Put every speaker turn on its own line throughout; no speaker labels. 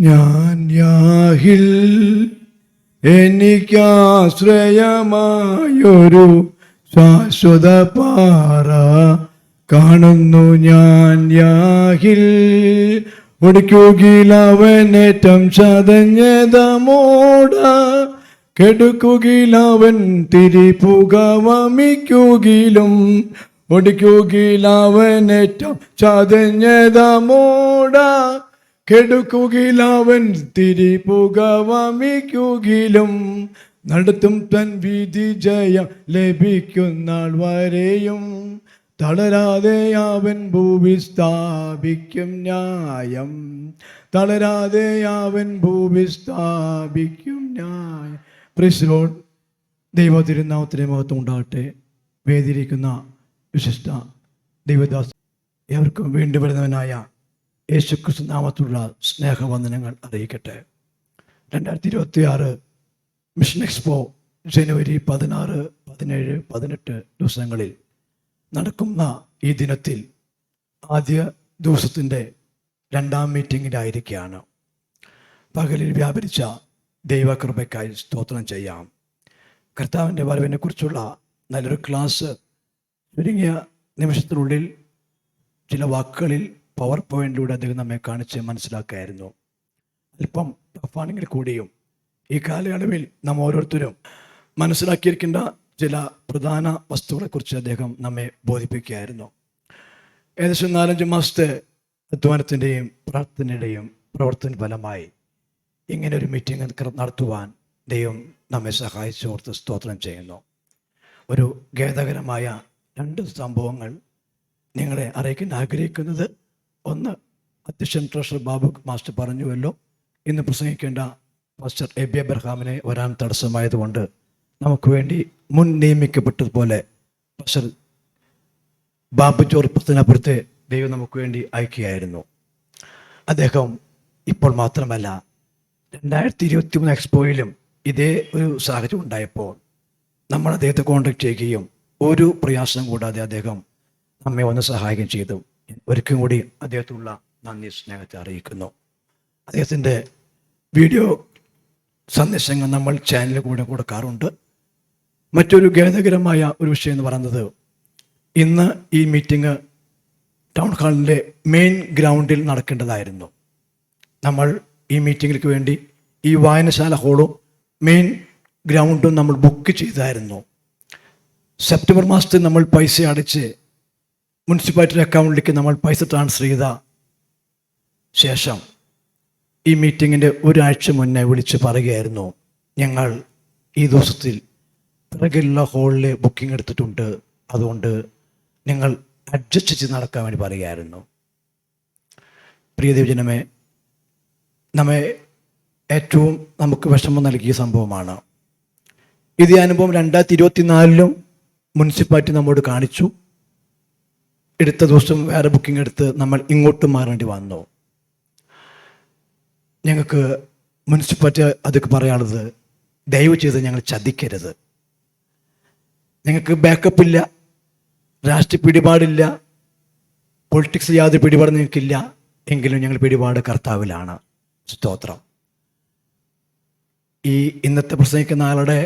ഞാൻ യാഹിൽ എനിക്കാശ്രയമായൊരു ശാശ്വത പാറ കാണുന്നു. ഞാൻ യാഹിൽ ഒടിക്കുകയിലവനേറ്റം ചതഞ്ഞതമോട കെടുക്കുകയിലവൻ തിരിപുക വമിക്കുകയിലും ഒടിക്കുകയിലവനേറ്റം ചതഞ്ഞതമോട കെടുക്കുകയിലവൻ തിരിപുക വമിക്കുകയിലും നടത്തും തൻ വിധി ജയം ലഭിക്കുന്നാൾ വരെയും തളരാതെ അവൻ ഭൂവി സ്ഥാപിക്കും ന്യായം. തളരാതെ അവൻ ഭൂവി സ്ഥാപിക്കും ന്യായം. Praise lord. ദൈവ തിരുനാമത്തിന് മഹത്വം ഉണ്ടാകട്ടെ. വേദിയിരിക്കുന്ന വിശിഷ്ട ദൈവദാസ് ഏവർക്കും വേണ്ടി വരുന്നവനായ യേശുക്രിസ്തു നാമത്തിലുള്ള സ്നേഹവന്ദനങ്ങൾ അറിയിക്കട്ടെ. 2026 മിഷൻ എക്സ്പോ ജനുവരി 16, 17, 18 ദിവസങ്ങളിൽ നടക്കുന്ന ഈ ദിനത്തിൽ ആദ്യ ദിവസത്തിൻ്റെ 2ാം മീറ്റിങ്ങിലായിരിക്കുകയാണ്. പകലിൽ വ്യാപരിച്ച ദൈവകൃപയ്ക്കായി സ്തോത്രം ചെയ്യാം. കർത്താവിൻ്റെ വരവിനെ കുറിച്ചുള്ള നല്ലൊരു ക്ലാസ് ചുരുങ്ങിയ നിമിഷത്തിനുള്ളിൽ ചില വാക്കുകളിൽ പവർ പോയിന്റിലൂടെ അദ്ദേഹം നമ്മെ കാണിച്ച് മനസ്സിലാക്കുകയായിരുന്നു. അല്പം ടഫാണെങ്കിൽ കൂടിയും ഈ കാലയളവിൽ നാം ഓരോരുത്തരും മനസ്സിലാക്കിയിരിക്കേണ്ട ചില പ്രധാന വസ്തുക്കളെക്കുറിച്ച് അദ്ദേഹം നമ്മെ ബോധിപ്പിക്കുകയായിരുന്നു. ഏകദേശം 4-5 മാസത്തെ അധ്വാനത്തിൻ്റെയും പ്രാർത്ഥനയുടെയും പ്രവർത്തന ഫലമായി ഇങ്ങനെ ഒരു മീറ്റിംഗ് നടത്തുവാൻ ദൈവം നമ്മെ സഹായിച്ചോർത്ത് സ്തോത്രം ചെയ്യുന്നു. ഒരു ഖേദകരമായ 2 സംഭവങ്ങൾ നിങ്ങളെ അറിയിക്കാൻ ആഗ്രഹിക്കുന്നത്. ഒന്ന്, അധ്യക്ഷൻ ട്രഷറർ ബാബു മാസ്റ്റർ പറഞ്ഞുവല്ലോ, ഇന്ന് പ്രസംഗിക്കേണ്ട പാസ്റ്റർ എബി അബ്രഹാമിനെ വരാൻ തടസ്സമായതുകൊണ്ട് നമുക്ക് വേണ്ടി മുൻ നിയമിക്കപ്പെട്ടതുപോലെ പാസ്റ്റർ ബാബു ജോർജ് പ്രസന്നപുരത്തെ ദൈവം നമുക്ക് വേണ്ടി അയക്കുകയായിരുന്നു. അദ്ദേഹം ഇപ്പോൾ മാത്രമല്ല 2023 എക്സ്പോയിലും ഇതേ ഒരു സാഹചര്യം ഉണ്ടായപ്പോൾ നമ്മൾ അദ്ദേഹത്തെ കോൺടാക്ട് ചെയ്യുകയും ഒരു പ്രയാസം കൂടാതെ അദ്ദേഹം നമ്മെ ഒന്ന് സഹായിക്കുകയും ചെയ്തു. ഒരിക്കലും കൂടി അദ്ദേഹത്തിനുള്ള നന്ദി സ്നേഹത്തെ അറിയിക്കുന്നു. അദ്ദേഹത്തിൻ്റെ വീഡിയോ സന്ദേശങ്ങൾ നമ്മൾ ചാനലിൽ കൂടെ കൊടുക്കാറുണ്ട്. മറ്റൊരു ഖേദകരമായ ഒരു വിഷയം എന്ന് പറയുന്നത്, ഇന്ന് ഈ മീറ്റിംഗ് ടൗൺ ഹാളിൻ്റെ മെയിൻ ഗ്രൗണ്ടിൽ നടക്കേണ്ടതായിരുന്നു. നമ്മൾ ഈ മീറ്റിങ്ങിലേക്ക് വേണ്ടി ഈ വായനശാല ഹോളും മെയിൻ ഗ്രൗണ്ടും നമ്മൾ ബുക്ക് ചെയ്തായിരുന്നു. സെപ്റ്റംബർ മാസത്തിൽ നമ്മൾ പൈസ അടച്ച് മുനിസിപ്പാലിറ്റി അക്കൗണ്ടിലേക്ക് നമ്മൾ പൈസ ട്രാൻസ്ഫർ ചെയ്ത ശേഷം ഈ മീറ്റിങ്ങിൻ്റെ ഒരാഴ്ച മുന്നേ വിളിച്ച് പറയുകയായിരുന്നു, ഞങ്ങൾ ഈ ദിവസത്തിൽ പിറകിലുള്ള ഹോളിൽ ബുക്കിംഗ് എടുത്തിട്ടുണ്ട്, അതുകൊണ്ട് നിങ്ങൾ അഡ്ജസ്റ്റ് ചെയ്ത് നടക്കാൻ വേണ്ടി പറയുകയായിരുന്നു. പ്രിയ ദൈവജനമേ, നമ്മെ ഏറ്റവും നമുക്ക് വിഷമം നൽകിയ സംഭവമാണ്. ഇതേ അനുഭവം 2024 മുനിസിപ്പാലിറ്റി നമ്മോട് കാണിച്ചു. എടുത്ത ദിവസം വേറെ ബുക്കിംഗ് എടുത്ത് നമ്മൾ ഇങ്ങോട്ട് മാറേണ്ടി വന്നു. ഞങ്ങൾക്ക് മുനിസിപ്പാലിറ്റി അതൊക്കെ പറയാനുള്ളത്, ദയവ് ചെയ്ത് ഞങ്ങൾ ചതിക്കരുത്. ഞങ്ങൾക്ക് ബാക്കപ്പ് ഇല്ല, രാഷ്ട്രീയ പിടിപാടില്ല, പൊളിറ്റിക്സ് യാതൊരു പിടിപാട് നിങ്ങൾക്കില്ല, എങ്കിലും ഞങ്ങൾ പിടിപാട് കർത്താവിലാണ്. സ്തോത്രം. ഈ ഇന്നത്തെ പ്രസംഗിക്കുന്ന ആളുടെ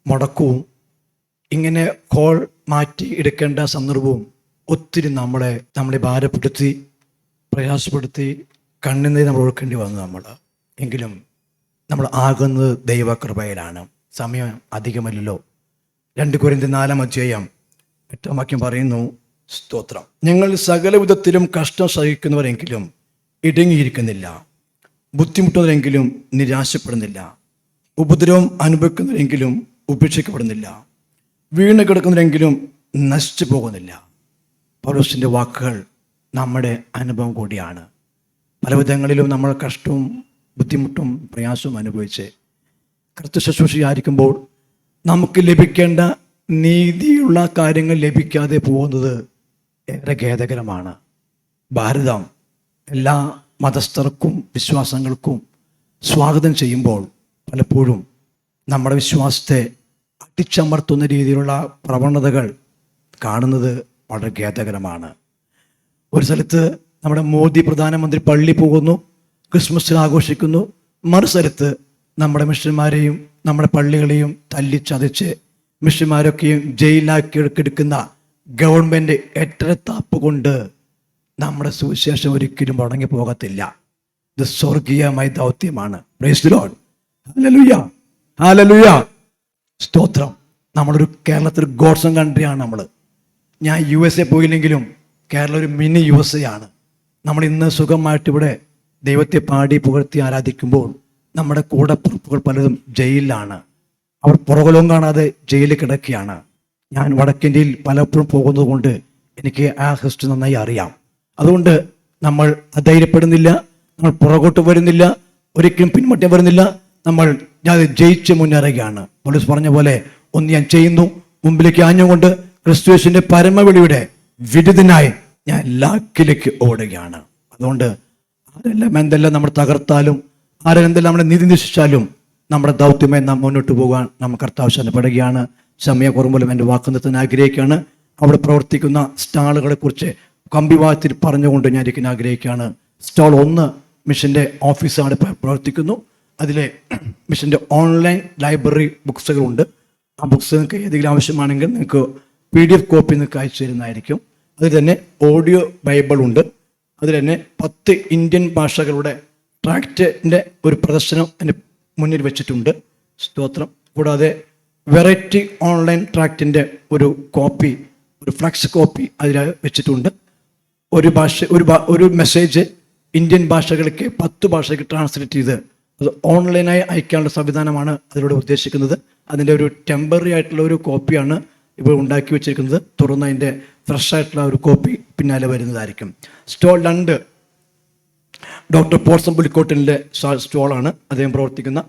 മുടക്കവും ഇങ്ങനെ കോൾ മാറ്റി എടുക്കേണ്ട സന്ദർഭവും ഒത്തിരി നമ്മളെ ഭാരപ്പെടുത്തി, പ്രയാസപ്പെടുത്തി, കണ്ണുനീർ നമ്മൾ ഒഴുക്കേണ്ടി വന്നു. എങ്കിലും നമ്മൾ ആകുന്നത് ദൈവകൃപയിലാണ്. സമയം അധികമല്ലല്ലോ. 2 കൊരിന്ത്യർ 4-ാം വാക്യം പറയുന്നു, സ്തോത്രം, ഞങ്ങൾ സകല വിധത്തിലും കഷ്ടം സഹിക്കുന്നവരെങ്കിലും ഇടുങ്ങിയിരിക്കുന്നില്ല, ബുദ്ധിമുട്ടുന്നവരെങ്കിലും നിരാശപ്പെടുന്നില്ല, ഉപദ്രവം അനുഭവിക്കുന്നവരെങ്കിലും ഉപേക്ഷിക്കപ്പെടുന്നില്ല, വീണ് കിടക്കുന്നവരെങ്കിലും നശിച്ചു പോകുന്നില്ല. പൗലോസിൻ്റെ വാക്കുകൾ നമ്മുടെ അനുഭവം കൂടിയാണ്. പലവിധങ്ങളിലും നമ്മൾ കഷ്ടവും ബുദ്ധിമുട്ടും പ്രയാസവും അനുഭവിച്ച് കർത്തൃ ശുശ്രൂഷയായിരിക്കുമ്പോൾ നമുക്ക് ലഭിക്കേണ്ട നീതിയുള്ള കാര്യങ്ങൾ ലഭിക്കാതെ പോകുന്നത് ഏറെ ഖേദകരമാണ്. ഭാരതം എല്ലാ മതസ്ഥർക്കും വിശ്വാസങ്ങൾക്കും സ്വാഗതം ചെയ്യുമ്പോൾ പലപ്പോഴും നമ്മുടെ വിശ്വാസത്തെ അടിച്ചമർത്തുന്ന രീതിയിലുള്ള പ്രവണതകൾ കാണുന്നത് വളരെ ഖേദകരമാണ്. ഒരു സ്ഥലത്ത് നമ്മുടെ മോദി പ്രധാനമന്ത്രി പള്ളി പോകുന്നു, ക്രിസ്മസ് ആഘോഷിക്കുന്നു. മറുസ്ഥലത്ത് നമ്മുടെ മിഷന്മാരെയും നമ്മുടെ പള്ളികളെയും തല്ലിച്ചതച്ച് മിഷന്മാരൊക്കെയും ജയിലാക്കി എടുക്കുന്ന ഗവൺമെൻറ് എട്ടരത്താപ്പ് കൊണ്ട് നമ്മുടെ സുവിശേഷം ഒരിക്കലും മുടങ്ങി പോകത്തില്ല. ഇത് സ്വർഗീയമായ ദൗത്യമാണ്. Praise the Lord. Hallelujah, hallelujah, സ്തോത്രം. നമ്മളൊരു കേരളത്തിൽ ഗോഡ്സൺ കൺട്രിയാണ് നമ്മൾ. ഞാൻ USA പോയില്ലെങ്കിലും കേരളം ഒരു മിനി USA ആണ്. നമ്മൾ ഇന്ന് സുഖമായിട്ട് ഇവിടെ ദൈവത്തെ പാടി പുകഴ്ത്തി ആരാധിക്കുമ്പോൾ നമ്മുടെ കൂടപ്പുറപ്പുകൾ പലതും ജയിലിലാണ്. അവർ പുറകുലോകം കാണാതെ ജയിലിൽ കിടക്കുകയാണ്. ഞാൻ വടക്കേന്ത്യയിൽ പലപ്പോഴും പോകുന്നത് കൊണ്ട് എനിക്ക് ആ ഹിസ്റ്ററി നന്നായി അറിയാം. അതുകൊണ്ട് നമ്മൾ അധൈര്യപ്പെടുന്നില്ല, നമ്മൾ പുറകോട്ട് വരുന്നില്ല, ഒരിക്കലും പിന്മറ്റം വരുന്നില്ല. നമ്മൾ ജയിച്ച് മുന്നേറുകയാണ്. പോലീസ് പറഞ്ഞ പോലെ ഒന്ന് ഞാൻ ചെയ്യുന്നു, മുമ്പിലേക്ക് ആഞ്ഞുകൊണ്ട് ക്രിസ്തുയേശുവിന്റെ പരമവിളിയുടെ വിരുദ്ധനായി ഞാൻ ലാക്കിലേക്ക് ഓടുകയാണ്. അതുകൊണ്ട് ആരെല്ലാം എന്തെല്ലാം നമ്മൾ തകർത്താലും ആരെന്തെല്ലാം നമ്മളെ നീതി നിശ്ചയിച്ചാലും നമ്മുടെ ദൗത്യമായി നാം മുന്നോട്ട് പോകാൻ നമുക്ക് കർത്താവശ്യപ്പെടുകയാണ്. സമയക്കുറവുമ്പോലും എൻ്റെ വാക്ക് നിർത്താൻ ആഗ്രഹിക്കുകയാണ്. അവിടെ പ്രവർത്തിക്കുന്ന സ്റ്റാളുകളെ കുറിച്ച് കമ്പിവാത്തിൽ പറഞ്ഞുകൊണ്ട് ഞാൻ ഇരിക്കാൻ ആഗ്രഹിക്കുകയാണ്. സ്റ്റാൾ 1 മിഷൻ്റെ ഓഫീസാണ് പ്രവർത്തിക്കുന്നു. അതിലെ മിഷൻ്റെ ഓൺലൈൻ ലൈബ്രറി ബുക്സുകളുണ്ട്. ആ ബുക്സ് നിങ്ങൾക്ക് ഏതെങ്കിലും ആവശ്യമാണെങ്കിൽ നിങ്ങൾക്ക് PDF കോപ്പി നിങ്ങൾക്ക് അയച്ചു തരുന്നതായിരിക്കും. അതിൽ തന്നെ ഓഡിയോ ബൈബിൾ ഉണ്ട്. അതിൽ തന്നെ 10 ഇന്ത്യൻ ഭാഷകളുടെ ട്രാക്റ്റിൻ്റെ ഒരു പ്രദർശനം എൻ്റെ മുന്നിൽ വെച്ചിട്ടുണ്ട്. സ്തോത്രം. കൂടാതെ വെറൈറ്റി ഓൺലൈൻ ട്രാക്റ്റിൻ്റെ ഒരു കോപ്പി, ഒരു ഫ്ലക്സ് കോപ്പി അതിൽ വെച്ചിട്ടുണ്ട്. ഒരു മെസ്സേജ് ഇന്ത്യൻ ഭാഷകളിലേക്ക് 10 ഭാഷയ്ക്ക് ട്രാൻസ്ലേറ്റ് ചെയ്ത് അത് ഓൺലൈനായി അയക്കാനുള്ള സംവിധാനമാണ് അതിലൂടെ ഉദ്ദേശിക്കുന്നത്. അതിൻ്റെ ഒരു ടെമ്പററി ആയിട്ടുള്ള ഒരു കോപ്പിയാണ് ഇപ്പോൾ ഉണ്ടാക്കി വെച്ചിരിക്കുന്നത്. തുറന്ന് അതിൻ്റെ ഫ്രഷ് ആയിട്ടുള്ള ഒരു കോപ്പി പിന്നാലെ വരുന്നതായിരിക്കും. സ്റ്റോൾ 2 ഡോക്ടർ പോൾസൺ പുലിക്കോട്ടിൻ്റെ സ്റ്റോളാണ്. അദ്ദേഹം പ്രവർത്തിക്കുന്ന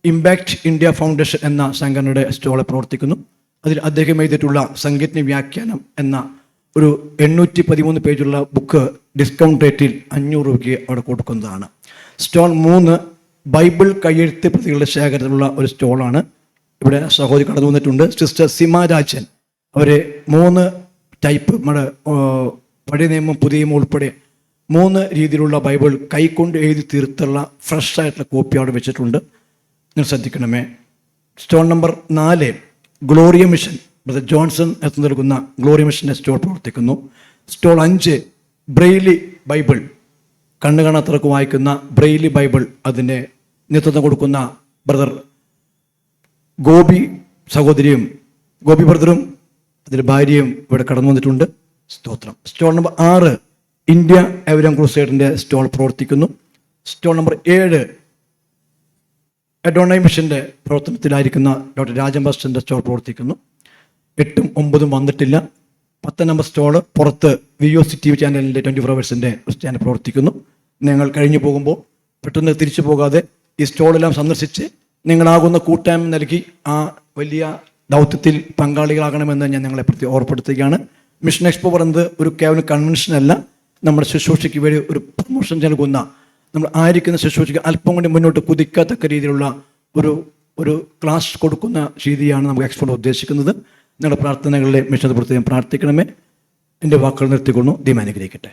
ഇമ്പാക്റ്റ് ഇന്ത്യ ഫൗണ്ടേഷൻ എന്ന സംഘടനയുടെ സ്റ്റോള് പ്രവർത്തിക്കുന്നു. അതിൽ അദ്ദേഹം എഴുതിയിട്ടുള്ള സംഗീത വ്യാഖ്യാനം എന്ന ഒരു 813 പേജുള്ള ബുക്ക് ഡിസ്കൗണ്ട് റേറ്റിൽ 500 രൂപയ്ക്ക് അവിടെ കൊടുക്കുന്നതാണ്. സ്റ്റോൾ 3 ബൈബിൾ കയ്യെഴുത്ത് പ്രതികളുടെ ശേഖരത്തിലുള്ള ഒരു സ്റ്റോളാണ്. ഇവിടെ സഹോദരി കടന്നു വന്നിട്ടുണ്ട്, സിസ്റ്റർ സിമാരാജൻ. അവർ 3 ടൈപ്പ്, നമ്മുടെ പഴയ നിയമം പുതിയ നിയമം ഉൾപ്പെടെ 3 രീതിയിലുള്ള ബൈബിൾ കൈകൊണ്ട് എഴുതി തീർത്തുള്ള ഫ്രഷ് ആയിട്ടുള്ള കോപ്പി അവിടെ വെച്ചിട്ടുണ്ട്. നിങ്ങൾ ശ്രദ്ധിക്കണമേ. Stall number 4 Gloria mission, brother Johnson എത്തു നൽകുന്ന ഗ്ലോറിയ മിഷൻ്റെ സ്റ്റോൾ പ്രവർത്തിക്കുന്നു. സ്റ്റോൾ 5 ബ്രെയിലി ബൈബിൾ, കണ്ണു കാണാത്തവർക്ക് വായിക്കുന്ന ബ്രെയിലി ബൈബിൾ, അതിൻ്റെ നേതൃത്വം കൊടുക്കുന്ന ബ്രദർ ഗോപി സഹോദരിയും ഗോപി ബ്രദറും അതിൻ്റെ ഭാര്യയും ഇവിടെ കടന്നു വന്നിട്ടുണ്ട്. സ്തോത്രം. സ്റ്റോൾ നമ്പർ 6 ഇന്ത്യ എവരം ക്രൂസൈഡിൻ്റെ സ്റ്റോൾ പ്രവർത്തിക്കുന്നു. സ്റ്റോൾ നമ്പർ 7 എഡോണൈ മിഷൻ്റെ പ്രവർത്തനത്തിലായിരിക്കുന്ന ഡോക്ടർ രാജൻ ബസ്റ്റൻ്റെ സ്റ്റോൾ പ്രവർത്തിക്കുന്നു. 8ഉം 9ഉം വന്നിട്ടില്ല. 10 നമ്പർ സ്റ്റോള് പുറത്ത് VOC TV ചാനലിൻ്റെ 24 ഹവേഴ്സിൻ്റെ ചാനൽ പ്രവർത്തിക്കുന്നു. നിങ്ങൾ കഴിഞ്ഞു പോകുമ്പോൾ പെട്ടെന്ന് തിരിച്ചു പോകാതെ ഈ സ്റ്റോളെല്ലാം സന്ദർശിച്ച് നിങ്ങളാകുന്ന കൂട്ടായ്മ നൽകി ആ വലിയ ദൗത്യത്തിൽ പങ്കാളികളാകണമെന്ന് ഞാൻ നിങ്ങളെ ഓർപ്പെടുത്തുകയാണ്. മിഷൻ എക്സ്പോ പറയുന്നത് ഒരു കേവലം കൺവെൻഷനല്ല, നമ്മുടെ ശുശ്രൂഷയ്ക്ക് വേണ്ടി ഒരു പ്രൊമോഷൻ നൽകുന്ന, നമ്മൾ ആയിരിക്കുന്ന ശുശ്രൂഷയ്ക്ക് അല്പം കൊണ്ട് മുന്നോട്ട് കുതിക്കത്തക്ക രീതിയിലുള്ള ഒരു ക്ലാസ് കൊടുക്കുന്ന രീതിയാണ് നമുക്ക് എക്സ്പോ ഉദ്ദേശിക്കുന്നത്. നിങ്ങളുടെ പ്രാർത്ഥനകളിലെ മിഷൻ പ്രത്യേകം പ്രാർത്ഥിക്കണമേ. എൻ്റെ വാക്കുകൾ നിർത്തിക്കൊള്ളു. ദൈവം അനുഗ്രഹിക്കട്ടെ.